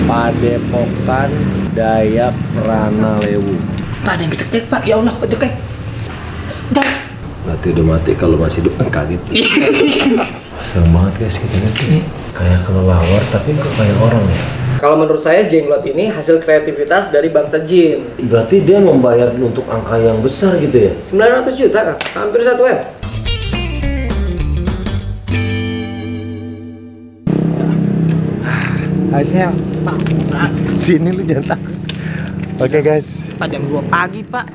Padepokan Dayak Ranalewu. Pak, ada yang kecek Pak, ya Allah kecek. Berarti udah mati, kalau masih hidup kan kaget. Serem banget guys, kita lihat guys. Kayak kelelawar tapi kok kayak orang ya. Kalau menurut saya jenglot ini hasil kreativitas dari bangsa jin. Berarti dia membayar untuk angka yang besar gitu ya? 900 juta, hampir 1 M. Hasil Pak, sini lu jangan takut. Oke guys. Pak, jam 2 pagi Pak.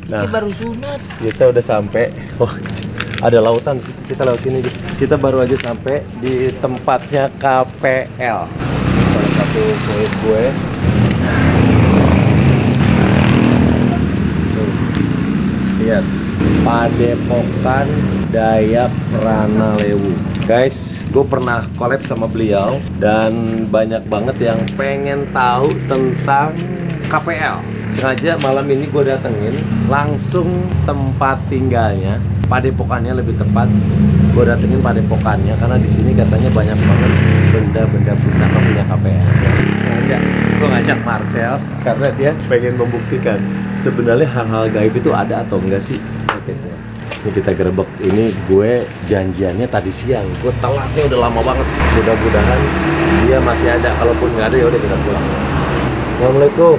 Nah, Ini baru sunat. kita udah sampai. Oh, ada lautan sih. Kita lewat sini. Kita baru aja sampai di tempatnya KPL. Salah satu sohib gue. Tuh. Lihat. Padepokan Dayak Ranalewu. Guys, gue pernah collab sama beliau dan banyak banget yang pengen tahu tentang KPL. Sengaja malam ini gue datengin langsung tempat tinggalnya, padepokannya lebih tepat. Gue datengin padepokannya karena di sini katanya banyak banget benda-benda pusaka punya KPL. Sengaja gue ngajak Marcel karena dia pengen membuktikan sebenarnya hal-hal gaib itu ada atau enggak sih. Oke, ini kita gerebek. Ini gue janjiannya tadi siang. Gue telatnya udah lama banget. Mudah-mudahan dia masih ada. Kalaupun nggak ada ya udah kita pulang. Assalamualaikum.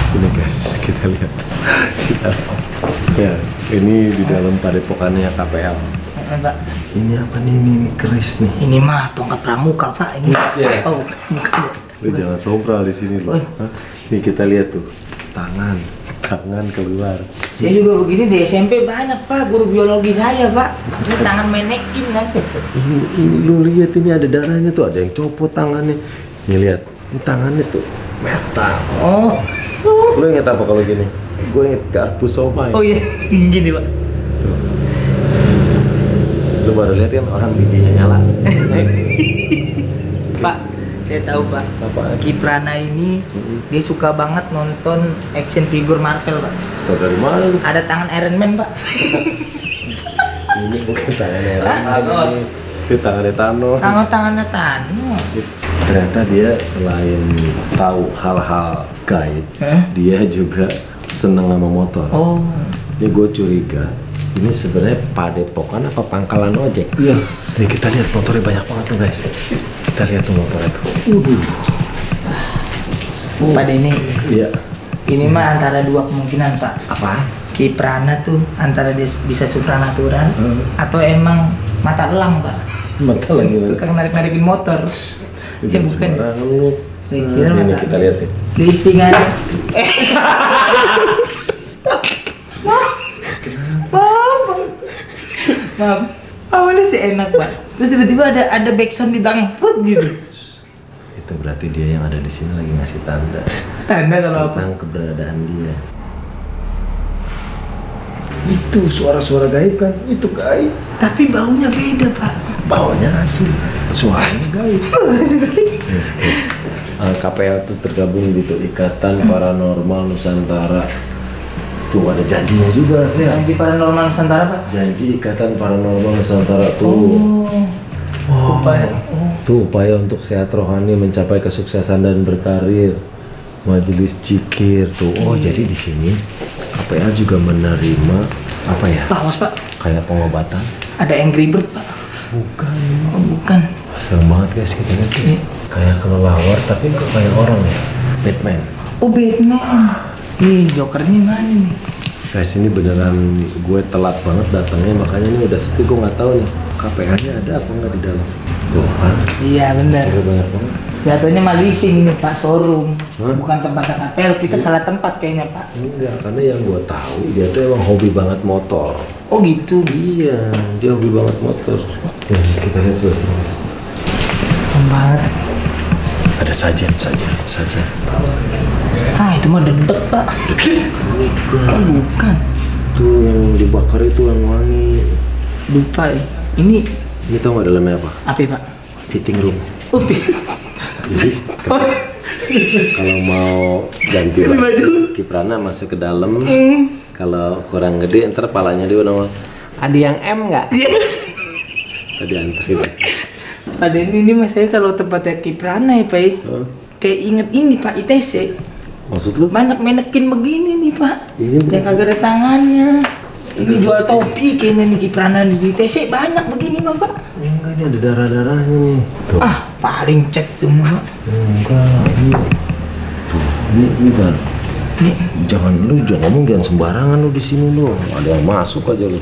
Sini guys, kita lihat. Ya, ini di dalam padepokannya KPL. Pak. Ini apa nih? Ini keris nih. Ini mah tongkat pramuka Pak. Ini. Ya. Oh, bukan. Lu jangan sombral di sini lu. Nih kita lihat tuh. Tangan keluar. Saya juga begini di SMP banyak Pak, guru biologi saya Pak. Ini tangan manekin kan. Ini lu lihat, ini ada darahnya tuh, ada yang copot tangannya. Nih lihat, ini tangannya tuh metal. Oh. Lu inget apa kalau gini? Gue inget garpu somai. Oh iya, gini Pak. Tuh. Lu baru lihat kan orang bijinya nyala. Pak, saya tahu Pak. Apa? Kiprana ini dia suka banget nonton action figure Marvel Pak. Tahu dari mana lu? Ada tangan Iron Man Pak. Ini bukan tangannya Thanos. Itu tangannya Thanos. Tangannya Thanos. Ternyata dia selain tahu hal-hal gaib, dia juga seneng sama motor. Oh. Ini gue curiga, ini sebenarnya padepokan apa pangkalan ojek? Iya. Nih kita lihat motornya banyak banget tuh guys. Kita lihat tuh motornya tuh. Pak ini. Iya. Ini mah antara dua kemungkinan Pak. Apa? Kiprana tuh antara dia bisa supranatural atau emang mata elang Pak. Mata lagi. Tukang narik-narikin motor. Ya bukan. Lu. Ini kita lihat nih. Lisingan. Maaf. Awalnya sih enak Pak. Terus tiba-tiba ada backsound di belakang perut gitu. Itu berarti dia yang ada di sini lagi ngasih tanda. Tanda kalau apa? Tentang keberadaan dia. Itu suara-suara gaib kan? Itu gaib. Tapi baunya beda Pak. Baunya asli, suaranya gaib. KPL itu tergabung gitu, Ikatan Paranormal Nusantara. Tuh ada janjinya juga sih. Janji Paranormal Nusantara Pak. Janji Ikatan Paranormal Nusantara tuh. Tuh upaya untuk sehat rohani, mencapai kesuksesan dan berkarir. Majelis Cikir tuh. Oh, jadi di sini KPL juga menerima apa ya? Pak, awas Pak. Kayak pengobatan. Ada Angry Bird Pak. Bukan. Oh, bukan. Serem banget guys, kita lihat guys. Kayak kelelawar tapi kok kayak orang ya. Batman. Oh, Batman. Ih, Jokernya mana nih? Guys, ini beneran gue telat banget datangnya, makanya ini udah sepi. Gue nggak tahu nih KPL-nya ada apa nggak di dalam. Tuh kan? Iya bener. Udah banyak banget. Jatuhnya mah leasing nih Pak, showroom. Hah? Bukan tempat KPL, kita salah tempat kayaknya Pak. Enggak, karena yang gue tahu dia tuh emang hobi banget motor. Oh gitu. Iya, dia hobi banget motor. Ya, kita lihat sebelah. Serem banget. Ada sajian. Ah, itu mah dedek Pak. Bukan. Oh, bukan. Tuh yang dibakar itu yang wangi. Lupa ya. Ini tau nggak dalamnya apa? apa Pak? Fitting room. Oh, Jadi kalau mau ganti baju Kiprana masuk ke dalam. Kalau kurang gede ntar palanya dia udah. Ada yang M nggak? Iya. Tadi anterin. Pak Denny ini mas saya kalau tempatnya Kiprana ya Pak. Kayak inget ini Pak ITC. Maksud lu? Banyak manekin begini nih Pak. Ini yang kagak ada tangannya. Ini jual topi kayaknya nih Kiprana di ITC banyak begini mah Pak. Enggak, ini ada darah-darahnya nih. Tuh. Ah paling cek tuh Pak. Enggak, ini. Tuh, ini kan. Nih. Jangan ngomong jangan sembarangan lu di sini lu. Ada yang masuk aja lu.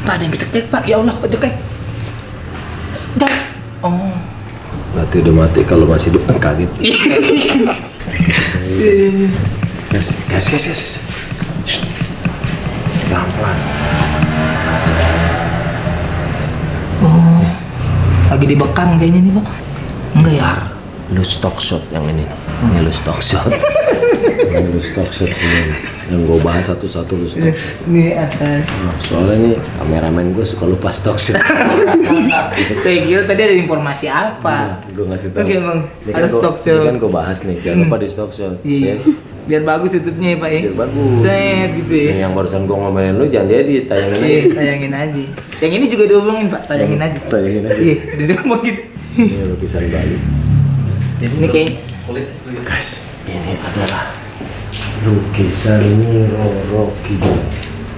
Pak ada yang kecek Pak. Ya Allah kecek. Oh. Berarti udah mati kalau masih hidup kaget. Gas. Pelan-pelan. Oh. Lagi dibekam kayaknya nih Pak. Enggak ya? Lu stock shot yang ini. Ini lu stock shot. Ini lu stock shot semua. Yang gue bahas satu-satu lu stock shot. Ini atas. Nah, soalnya nih kameramen gue suka lupa stock shot. Saya kira tadi ada informasi apa? Gue ngasih tau. Oke emang Ini ada stock shot. Ini kan gue bahas nih, jangan lupa di stock shot. Iya. Biar bagus tutupnya ya Pak ya. Biar bagus. Set gitu ya. Yang barusan gue ngomelin lu jangan diedit, tayangin aja. Iya, tayangin aja. Yang ini juga diomongin Pak, tayangin aja. Tayangin aja. Iya, diomongin. Ini lukisan Bali. Ini kayak Guys, ini adalah lukisan Nyiro Kidul.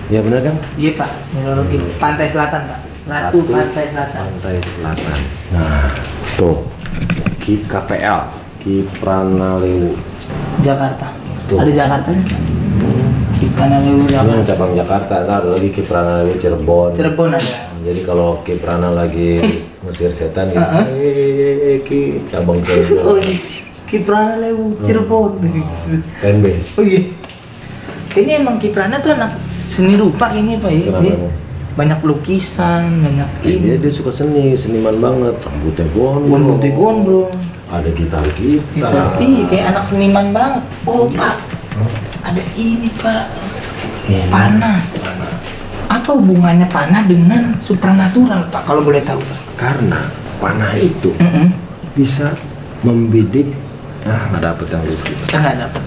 Ya benar kan? iya Pak, Nyiroro Kidul. Pantai Selatan Pak. Ratu Pantai Selatan. Pantai Selatan. Nah, tuh KPL, Kiprana Lewu. Jakarta. Tuh. Ada Jakartanya Pak. Kiprana Lewu Ini yang Jakarta. cabang Jakarta, ntar ada lagi Kiprana Lewu Cirebon. Cirebon ada. Jadi kalau Kiprana lagi ngusir setan gitu, cabang Oh Cirebon. iya. Kiprana Lewu Cirebon. Fanbase. Oh iya. Kayaknya emang Kiprana tuh anak seni rupa ini Pak ya. Kenapa Dia emang? banyak lukisan, banyak Dia ini. suka seniman banget. Rambutnya gondrong. Rambutnya gondrong. Ada gitar. Iya, kayak anak seniman banget. Oh Pak, ada ini Pak. Ini. Panah. Apa hubungannya panah dengan supranatural Pak? Kalau boleh tahu Pak. Karena panah itu bisa membidik. Nggak dapet yang lucu. Nggak dapat.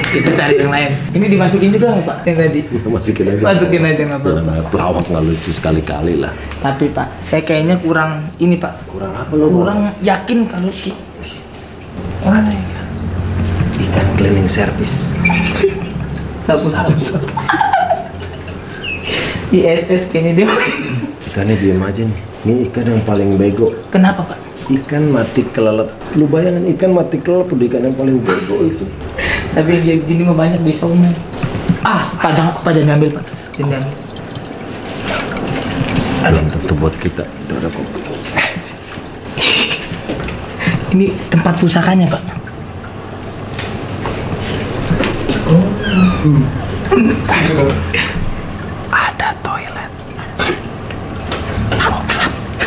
Kita cari yang lain. Ini dimasukin juga nggak Pak? Yang tadi. Masukin aja. Masukin aja nggak apa-apa. Namanya pelawak nggak lucu sekali-kali lah. Tapi Pak, saya kayaknya kurang ini Pak. Kurang apa lo? Kurang yakin kalau si Ada ikan. Ikan cleaning service. sapu-sapu. ISS kayaknya dia. Ikannya diem aja nih. Ini ikan yang paling bego. Kenapa Pak? Ikan mati kelelep. Lu bayangin ikan mati kelelep udah ikan yang paling bego itu. Tapi yang gini mah banyak di Somai. Pak jangan ambil Pak. Jangan ambil. Belum tentu buat kita. Itu ada kok. Ini tempat pusakanya Pak. Ada toilet.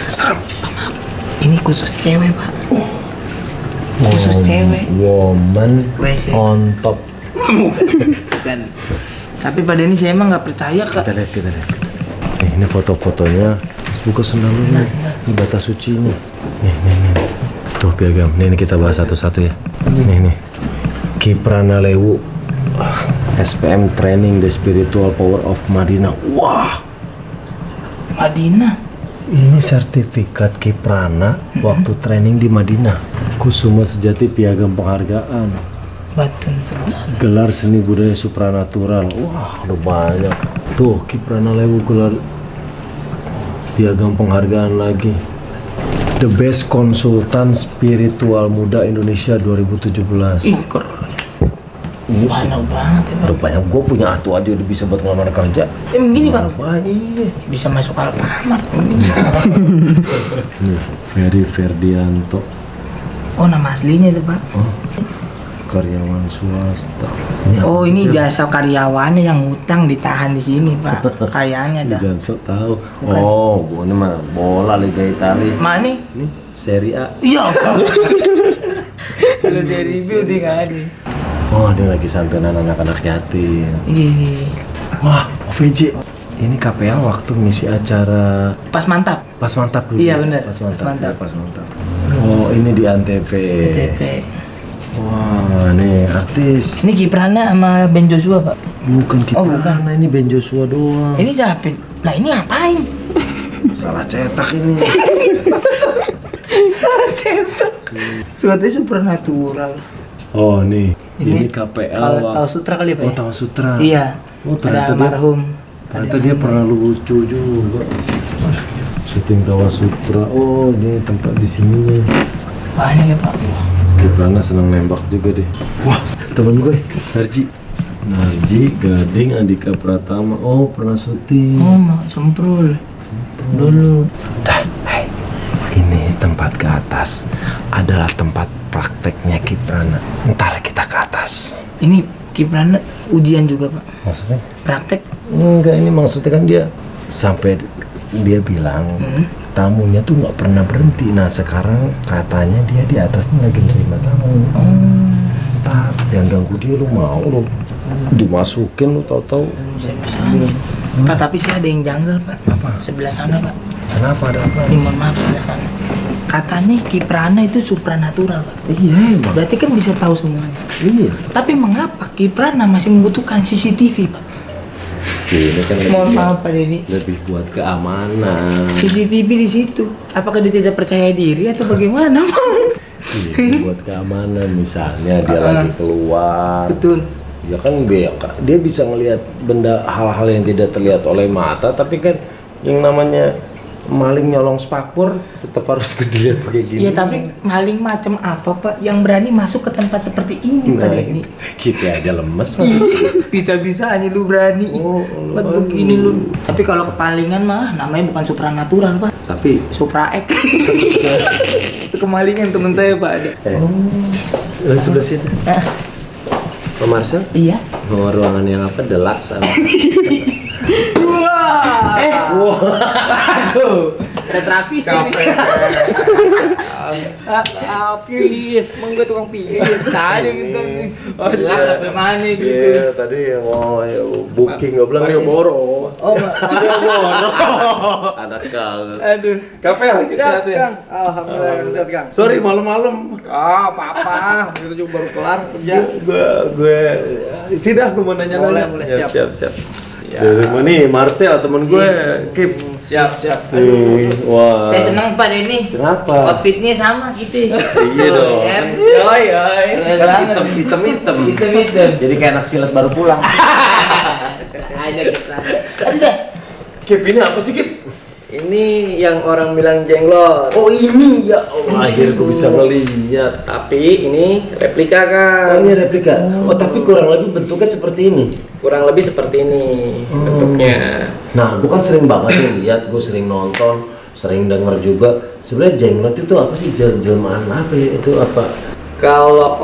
Serem. Ini khusus cewek Pak. Khusus cewek. Woman WC. on top. Bukan. Tapi pada ini saya emang nggak percaya Kak. Kita lihat. Ini foto-fotonya. Mas buka sendal lu nih. Ini batas suci nih. Nih. Tuh piagam. Nih kita bahas satu-satu ya. Nih. Kiprana Lewu. SPM Training the Spiritual Power of Madinah. Wah. Madinah. Ini sertifikat Kiprana waktu training di Madinah. Kusuma Sejati Piagam Penghargaan. Batu. Gelar Seni Budaya Supranatural. Wah, udah banyak. Tuh, Kiprana Lewu gelar Piagam Penghargaan lagi. The Best Konsultan Spiritual Muda Indonesia 2017. Ih, keren. Ini Banyak banget ya Pak. udah banyak. Gue punya atu aja udah bisa buat ngelamar kerja. Begini Pak. Banyak. Bisa masuk Alfamart. Nih, Ferry Ferdianto. Oh nama aslinya itu Pak. Karyawan swasta. Ini apa Oh sih, ini Sir? jasa karyawannya yang ngutang ditahan di sini Pak. Kayaknya dah. Jangan sok tahu. Bukan. Oh, ini mah bola Liga Italia. Mana? Nih, Serie A. Iya. Kalau saya review dia nggak ada. Oh, dia lagi santunan anak-anak yatim. Iya. Wah, OVJ. Ini KPL waktu ngisi acara Pas mantap. Pas Mantap dulu. Iya, bener. Pas Mantap. Pas Mantap. Ya, Pas Mantap. Oh, ini di Antv. TP. Wah, nih artis. Ini Kiprana sama Ben Joshua Pak. Bukan Oh, Kiprana, ini Ben Joshua doang. Ini siapa? Nah ini ngapain? Salah cetak ini. Suatu supranatural. Oh nih, ini KPL. Kalau tahu sutra kali Pak. Oh, tahu sutra. Iya. Oh, Ada ternyata dia, almarhum. ternyata dia pernah lucu juga. Syuting Tawa Sutra. Oh, ini tempat di sini. Banyak ya Pak. Kiprana senang nembak juga deh. Wah, temen gue, Narji, Gading, Andika Pratama. Oh, pernah syuting. Oh, Mak Semprul. Dulu. Dah, hai. Ini tempat ke atas adalah tempat prakteknya Kiprana. Ntar kita ke atas. Ini Kiprana ujian juga Pak. Maksudnya? Praktek. Enggak, ini maksudnya kan dia sampai dia bilang tamunya tuh nggak pernah berhenti. Nah sekarang katanya dia di atasnya lagi nerima tamu. Ntar jangan ganggu dia, lu mau lu dimasukin lu tahu-tahu. Saya bisa aja. Pak, tapi sih ada yang janggal Pak. Apa? Sebelah sana Pak. Kenapa, ada apa? Ini mohon maaf sebelah sana. Katanya Kiprana itu supranatural Pak. Iya emang. Berarti kan bisa tahu semuanya. Iya. Tapi mengapa Kiprana masih membutuhkan CCTV Pak? Ini kan Mohon maaf Pak Deddy. lebih buat keamanan. CCTV di situ. Apakah dia tidak percaya diri atau bagaimana? Iya, buat keamanan misalnya dia lagi keluar. Betul. Ya kan dia bisa ngelihat benda hal-hal yang tidak terlihat oleh mata, tapi kan yang namanya maling nyolong spakbor tetap harus dilihat pakai gini. Iya, tapi maling macam apa Pak yang berani masuk ke tempat seperti ini Pak Deddy? Kita aja lemes. Bisa-bisa aja lu berani. Buat begini lu. Tapi kalau kepalingan mah namanya bukan supranatural Pak. Tapi Supraek. Itu kemalingan temen saya Pak ada. lu sebelah situ. Pak Marcel? Iya. Mau ruangan yang apa? Deluxe sama. Wah. Aduh. Ada terapis ini. Pilih, emang gue tukang pilih. Tadi minta nih. Oh, jelas sampai mana gitu. Iya, tadi mau booking nggak bilang. Mario Boro. Oh, Mario Boro. Anak kau. Aduh. Kafe lagi sehat ya? Kang. Alhamdulillah sehat Kang. Sorry malam-malam. Ah, apa-apa. Kita juga baru kelar kerja. Gue sidah gue mau nanya Boleh, nanya. boleh, Siap. Ya. Dari mana nih Marcel temen gue Kip. Siap. Nih, wah. Saya senang Pak Denny. Kenapa? Outfitnya sama gitu. Iya dong. Yoi. Kan hitam. Jadi kayak anak silat baru pulang. Aja gitu. Aduh deh. Kip ini apa sih Kip? Ini yang orang bilang jenglot. Oh ini ya Allah, akhirnya gue bisa ngeliat. Tapi ini replika Oh kan. ini replika. Oh tapi kurang lebih bentuknya seperti ini. Kurang lebih seperti ini bentuknya. Nah gue kan sering banget nih lihat, gue sering nonton, sering denger juga. Sebenarnya jenglot itu apa sih? Jelmaan apa ya? Itu apa? Kalau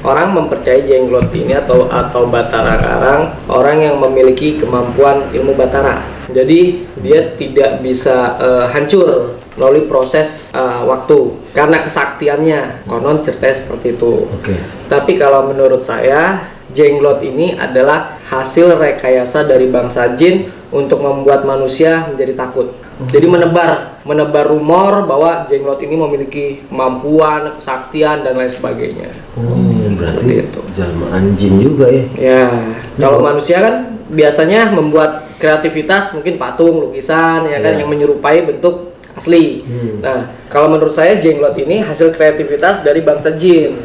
orang mempercayai jenglot ini atau Batara Karang, orang yang memiliki kemampuan ilmu Batara. Jadi dia tidak bisa hancur melalui proses waktu karena kesaktiannya. Konon ceritanya seperti itu. Oke. Tapi kalau menurut saya, jenglot ini adalah hasil rekayasa dari bangsa jin untuk membuat manusia menjadi takut. Jadi menebar rumor bahwa jenglot ini memiliki kemampuan, kesaktian dan lain sebagainya. Oh berarti Seperti itu. jelmaan jin juga ya? Ya, kalau manusia kan biasanya membuat kreativitas, mungkin patung, lukisan, ya kan, yang menyerupai bentuk asli. Nah, kalau menurut saya jenglot ini hasil kreativitas dari bangsa jin.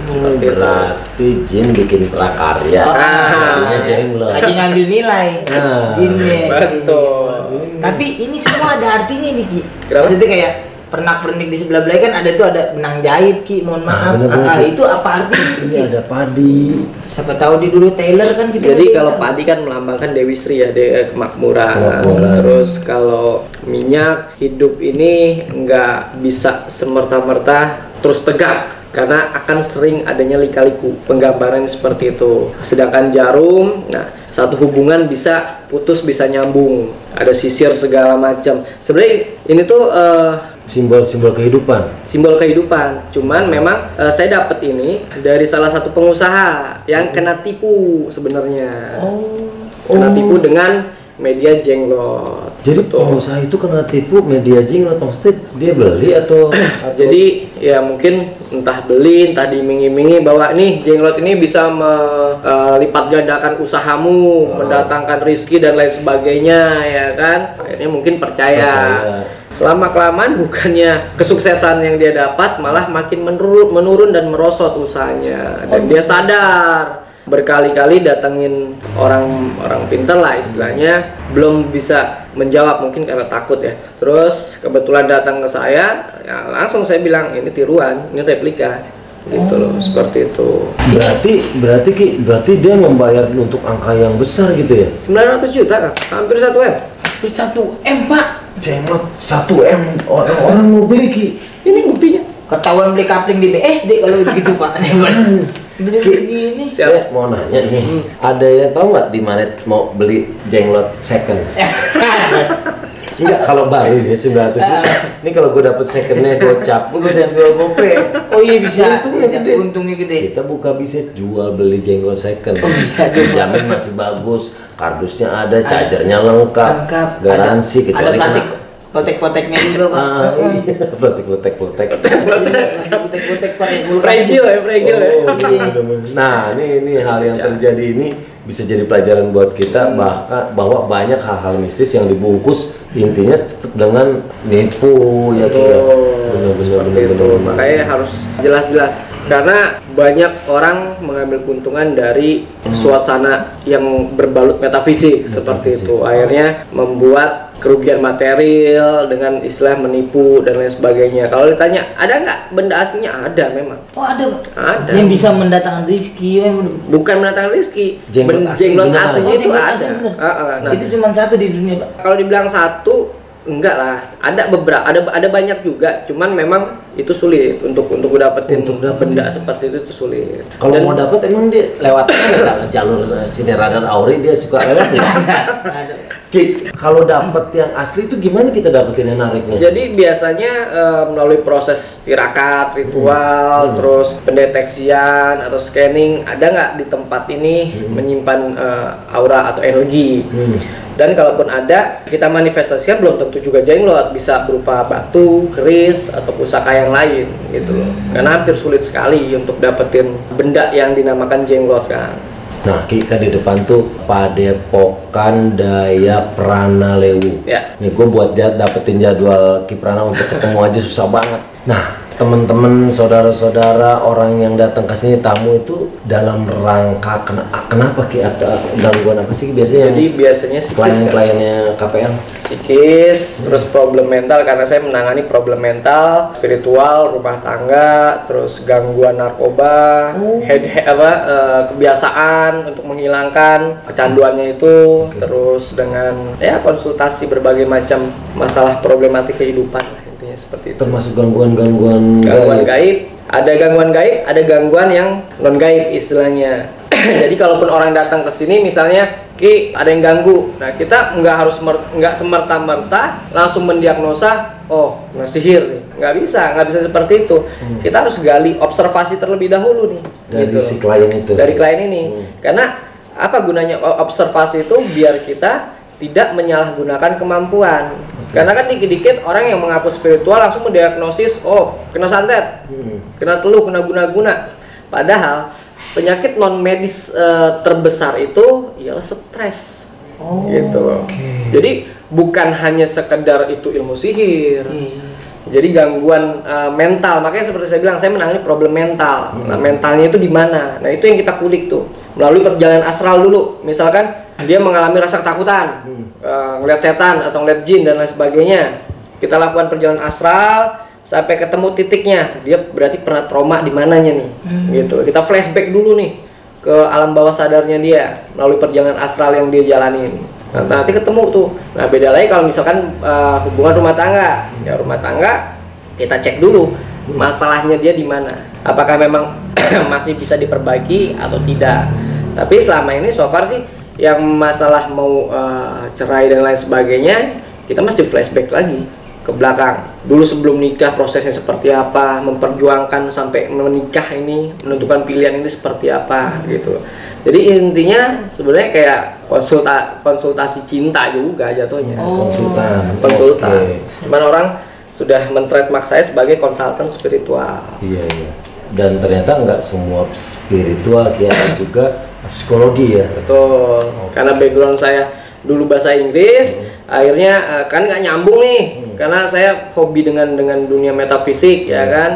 Seperti itu. Berarti jin bikin prakarya. Jadinya jenglot. Lagi ngambil nilai. Nah, Jinnya. betul. Tapi ini semua ada artinya nih Ki. Kenapa? Maksudnya kayak pernak-pernik di sebelah belakang kan ada tuh ada benang jahit Ki, mohon maaf. bener-bener, Ki. Itu apa artinya? Ini ada padi. Siapa tahu di dulu Taylor kan kita. Jadi kalau padi kan melambangkan Dewi Sri ya, kemakmuran. Terus kalau minyak hidup ini nggak bisa semerta-merta terus tegak karena akan sering adanya lika-liku. Penggambaran seperti itu. Sedangkan jarum, nah satu hubungan bisa putus bisa nyambung, ada sisir segala macam. Sebenarnya ini tuh Simbol-simbol kehidupan. simbol kehidupan. Cuman memang saya dapat ini dari salah satu pengusaha yang kena tipu sebenarnya. Kena tipu dengan media jenglot. Jadi pengusaha itu kena tipu media jenglot, maksudnya dia beli atau Jadi ya mungkin entah beli, entah diiming-imingi bahwa nih jenglot ini bisa melipat gandakan usahamu, mendatangkan rizki dan lain sebagainya, ya kan. Akhirnya mungkin percaya. Lama-kelamaan bukannya kesuksesan yang dia dapat malah makin menurun dan merosot usahanya. Dan dia sadar, berkali-kali datengin orang pintar lah istilahnya, belum bisa menjawab mungkin karena takut ya. Terus kebetulan datang ke saya, ya langsung saya bilang ini tiruan, ini replika gitu loh, seperti itu. Berarti dia membayar untuk angka yang besar gitu ya? 900 juta kan? Hampir 1 M. 1 M Pak. Jenglot 1 M, orang mau beli Ki. Ini buktinya. Ketahuan beli kapling di BSD kalau begitu Pak. Beli begini. Saya mau nanya nih, ada yang tahu nggak di mana mau beli jenglot second? Enggak, kalau baru ya 900 juta. Ini kalau gue dapet secondnya gocap, gue bisa jual gope. Oh iya bisa. Untungnya gede. Untungnya gede. Kita buka bisnis jual beli jenglot second. Oh, bisa juga. Jamin masih bagus, kardusnya ada, chargernya lengkap, garansi ada kecuali plastik potek-poteknya juga Pak. Iya, plastik potek-potek. Potek-potek pakai kulkas. Fragile ya. Nah, ini hal yang terjadi ini bisa jadi pelajaran buat kita bahwa banyak hal-hal mistis yang dibungkus intinya tetap dengan nipu ya Ki. Benar-benar. Makanya harus jelas-jelas karena banyak orang mengambil keuntungan dari suasana yang berbalut metafisik seperti itu. Akhirnya membuat kerugian material dengan istilah menipu dan lain sebagainya. Kalau ditanya ada nggak benda aslinya, ada memang. Oh ada Pak. Ada. Yang bisa mendatangkan rezeki. Bukan mendatangkan rezeki. Jenglot Aslinya itu jenglot ada. asli, bener. Nah, Itu cuma satu di dunia Pak. kalau dibilang satu, enggak lah. Ada beberapa, ada banyak juga. Cuman memang itu sulit untuk dapetin benda seperti itu sulit. Kalau mau dapat emang dia lewat jalur sinar radar Auri dia suka lewat ya? Ki, kalau dapat yang asli itu gimana kita dapetin yang nariknya? Jadi biasanya melalui proses tirakat, ritual, terus pendeteksian atau scanning, ada nggak di tempat ini menyimpan aura atau energi. Dan kalaupun ada, kita manifestasikan belum tentu juga jenglot, bisa berupa batu, keris, atau pusaka yang lain gitu loh. Karena hampir sulit sekali untuk dapetin benda yang dinamakan jenglot kan. Nah, Ki kan di depan tuh Padepokan Dayak Prana Lewu. Ya. Nih gue buat dapetin jadwal Ki Prana untuk ketemu aja susah banget. Nah, teman-teman, saudara-saudara, orang yang datang ke sini tamu itu dalam rangka kenapa Ki, ada gangguan apa sih biasanya? Jadi biasanya psikis kliennya KPL. Psikis, terus problem mental karena saya menangani problem mental, spiritual, rumah tangga, terus gangguan narkoba, kebiasaan untuk menghilangkan kecanduannya itu, terus dengan ya konsultasi berbagai macam masalah problematik kehidupan. Seperti itu. Termasuk gangguan gaib. Ada gangguan gaib, ada gangguan yang non gaib istilahnya. Jadi kalaupun orang datang ke sini misalnya Ki ada yang ganggu, nah kita nggak semerta-merta langsung mendiagnosa kena sihir nih, nggak bisa seperti itu. Kita harus gali observasi terlebih dahulu nih dari gitu. si klien itu, dari klien ini. Karena apa gunanya observasi itu? Biar kita tidak menyalahgunakan kemampuan. Karena kan dikit-dikit orang yang mengaku spiritual langsung mendiagnosis, kena santet, kena teluh, kena guna-guna. Padahal penyakit non medis terbesar itu ialah stres. Gitu loh. Jadi bukan hanya sekedar itu ilmu sihir. Jadi gangguan mental. Makanya seperti saya bilang, saya menangani problem mental. Nah, mentalnya itu di mana? Nah, itu yang kita kulik tuh melalui perjalanan astral dulu. Misalkan dia mengalami rasa ketakutan, ngeliat setan atau ngeliat jin dan lain sebagainya. Kita lakukan perjalanan astral sampai ketemu titiknya. Dia berarti pernah trauma di mananya nih, gitu. Kita flashback dulu nih ke alam bawah sadarnya dia melalui perjalanan astral yang dia jalanin. Nah, nanti ketemu tuh. Nah, beda lagi kalau misalkan hubungan rumah tangga. Ya rumah tangga kita cek dulu masalahnya dia di mana. Apakah memang masih bisa diperbaiki atau tidak. Tapi selama ini so far sih yang masalah mau cerai dan lain sebagainya, kita mesti flashback lagi ke belakang. dulu sebelum nikah prosesnya seperti apa, memperjuangkan sampai menikah ini, menentukan pilihan ini seperti apa gitu. Jadi intinya sebenarnya kayak konsultasi cinta juga jatuhnya. Konsultan. Konsultan. Cuman orang sudah men-trademark saya sebagai konsultan spiritual. Iya. Dan ternyata nggak semua spiritual, ada juga psikologi ya. Betul. Karena background saya dulu bahasa Inggris, akhirnya kan nggak nyambung nih. Karena saya hobi dengan dunia metafisik ya kan.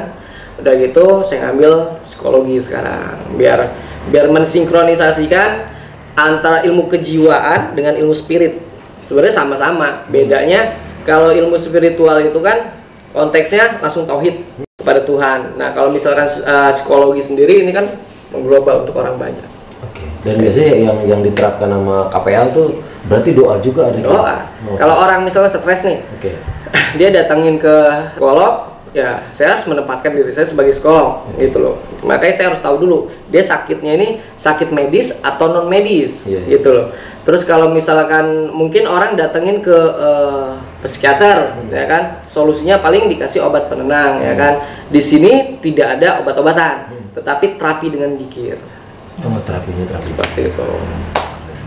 Udah gitu saya ngambil psikologi sekarang. Biar mensinkronisasikan antara ilmu kejiwaan dengan ilmu spirit. Sebenarnya sama-sama. Bedanya kalau ilmu spiritual itu kan konteksnya langsung tauhid kepada Tuhan. Nah, kalau misalkan psikologi sendiri ini kan mengglobal untuk orang banyak. Oke. Dan biasanya yang diterapkan sama KPL tuh berarti doa juga ada. Doa. Kalau orang misalnya stres nih, dia datangin ke psikolog, ya saya harus menempatkan diri saya sebagai psikolog gitu loh. Makanya saya harus tahu dulu dia sakitnya ini sakit medis atau non medis gitu loh. Terus kalau misalkan mungkin orang datengin ke psikiater ya kan, solusinya paling dikasih obat penenang ya kan. Di sini tidak ada obat-obatan, tetapi terapi dengan zikir. Terapi Seperti itu.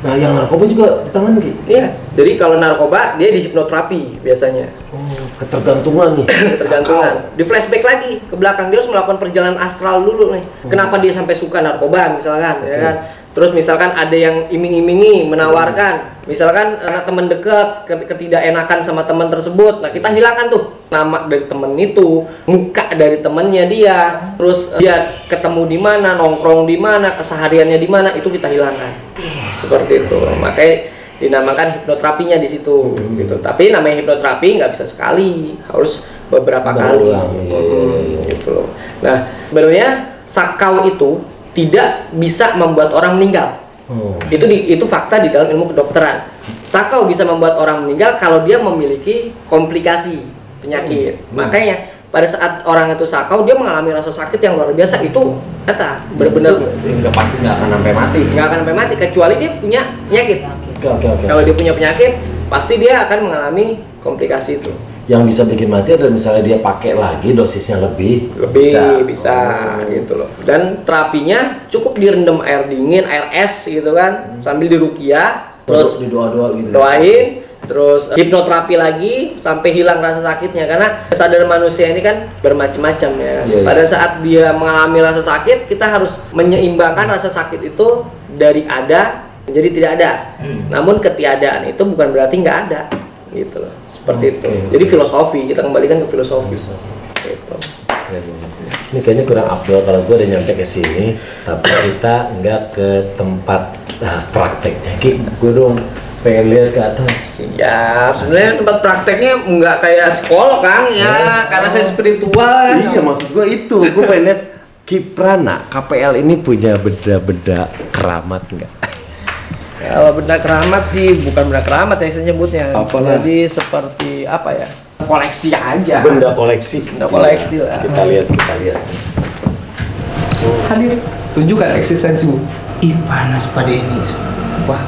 Nah, yang narkoba juga ditangani Ki? Iya, jadi kalau narkoba dia di hipnoterapi biasanya. Ketergantungan nih. Ketergantungan. Di flashback lagi ke belakang, dia harus melakukan perjalanan astral dulu nih. Kenapa dia sampai suka narkoba misalkan, ya kan? Terus misalkan ada yang iming-imingi, menawarkan, misalkan anak teman dekat, ketidakenakan sama teman tersebut. Nah, kita hilangkan tuh nama dari temen itu, muka dari temennya dia, terus dia ketemu di mana, nongkrong di mana, kesehariannya di mana, itu kita hilangkan. Seperti itu. Makanya dinamakan hipnoterapinya di situ gitu. Tapi namanya hipnoterapi nggak bisa sekali, harus beberapa kali gitu loh. Nah, sebenarnya sakau itu tidak bisa membuat orang meninggal. Itu fakta di dalam ilmu kedokteran. Sakau bisa membuat orang meninggal kalau dia memiliki komplikasi penyakit. Makanya pada saat orang itu sakau, dia mengalami rasa sakit yang luar biasa. Itu kata benar-benar nggak pasti nggak akan sampai mati. Nggak akan sampai mati kecuali dia punya penyakit. Kalau dia punya penyakit, pasti dia akan mengalami komplikasi itu. Yang bisa bikin mati adalah misalnya dia pakai lagi dosisnya lebih bisa gitu loh. Dan terapinya cukup direndam air dingin, air es gitu kan, sambil diruqyah, terus didoa-doa gitu. Doain, terus hipnoterapi lagi sampai hilang rasa sakitnya. Karena kesadaran manusia ini kan bermacam-macam ya. Pada saat dia mengalami rasa sakit, kita harus menyeimbangkan rasa sakit itu dari ada menjadi tidak ada. Namun ketiadaan itu bukan berarti nggak ada gitu loh. Seperti itu. Jadi filosofi, kita kembalikan ke filosofi. Gitu. Ini kayaknya kurang afdol kalau gue udah nyampe ke sini, tapi kita nggak ke tempat prakteknya. Gue dong pengen lihat ke atas. Ya, sebenarnya tempat prakteknya nggak kayak sekolah Kang ya, karena saya spiritual. Iya, maksud gue itu. Gue pengen lihat Kiprana, KPL ini punya benda-benda keramat nggak? Kalau benda keramat sih bukan benda keramat ya saya nyebutnya. Apalah? Jadi seperti apa ya? Koleksi aja. Benda koleksi. Benda koleksi lah. Kita lihat. Hadir, Tunjukkan eksistensimu. ih panas pada ini, sumpah.